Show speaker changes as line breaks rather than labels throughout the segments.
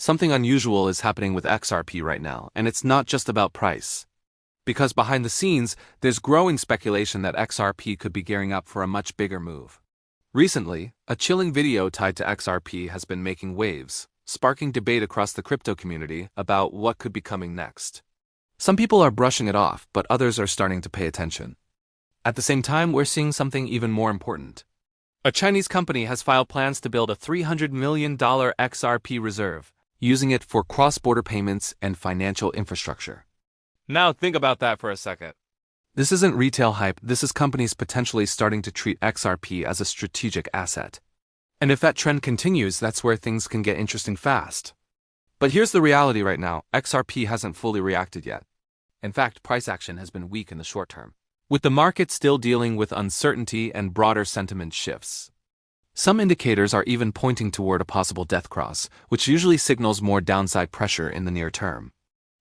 Something unusual is happening with XRP right now, and it's not just about price. Because behind the scenes, there's growing speculation that XRP could be gearing up for a much bigger move. Recently, a chilling video tied to XRP has been making waves, sparking debate across the crypto community about what could be coming next. Some people are brushing it off, but others are starting to pay attention. At the same time, we're seeing something even more important. A Chinese company has filed plans to build a $300 million XRP reserve, using it for cross-border payments and financial infrastructure. Now think about that for a second. This isn't retail hype, this is companies potentially starting to treat XRP as a strategic asset. And if that trend continues, that's where things can get interesting fast. But here's the reality right now, XRP hasn't fully reacted yet. In fact, price action has been weak in the short term, with the market still dealing with uncertainty and broader sentiment shifts. Some indicators are even pointing toward a possible death cross, which usually signals more downside pressure in the near term.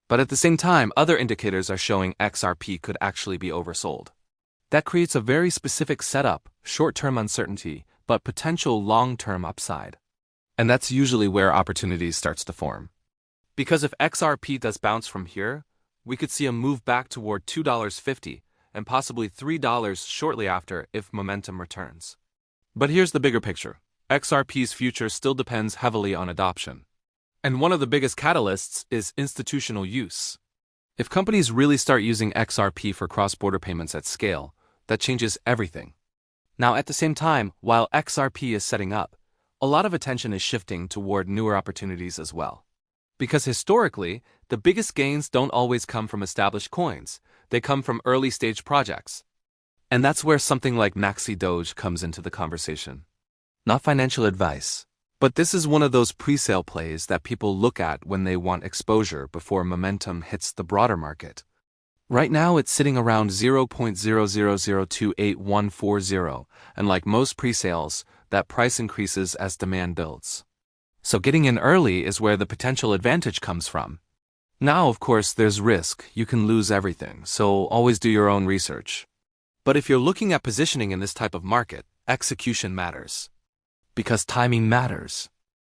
But at the same time, other indicators are showing XRP could actually be oversold. That creates a very specific setup, short-term uncertainty, but potential long-term upside. And that's usually where opportunities starts to form. Because if XRP does bounce from here, we could see a move back toward $2.50 and possibly $3 shortly after if momentum returns. But here's the bigger picture. XRP's future still depends heavily on adoption. And one of the biggest catalysts is institutional use. If companies really start using XRP for cross-border payments at scale, that changes everything. Now, at the same time, while XRP is setting up, a lot of attention is shifting toward newer opportunities as well. Because historically, the biggest gains don't always come from established coins, they come from early-stage projects. And that's where something like Maxi Doge comes into the conversation. Not financial advice, but this is one of those pre-sale plays that people look at when they want exposure before momentum hits the broader market. Right now, it's sitting around 0.00028140, and like most pre-sales, that price increases as demand builds. So getting in early is where the potential advantage comes from. Now, of course, there's risk. You can lose everything, so always do your own research. But if you're looking at positioning in this type of market, execution matters. Because timing matters.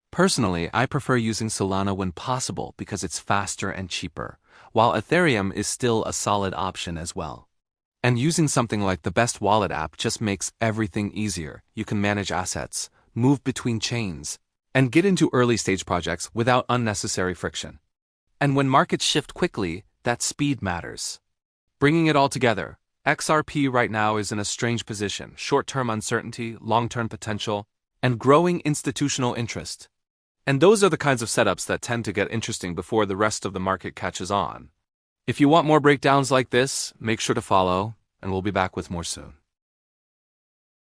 Personally, I prefer using Solana when possible because it's faster and cheaper, while Ethereum is still a solid option as well. And using something like the Best Wallet app just makes everything easier. You can manage assets, move between chains, and get into early-stage projects without unnecessary friction. And when markets shift quickly, that speed matters. Bringing it all together, XRP right now is in a strange position: short-term uncertainty, long-term potential, and growing institutional interest. And those are the kinds of setups that tend to get interesting before the rest of the market catches on. If you want more breakdowns like this, make sure to follow, and we'll be back with more soon.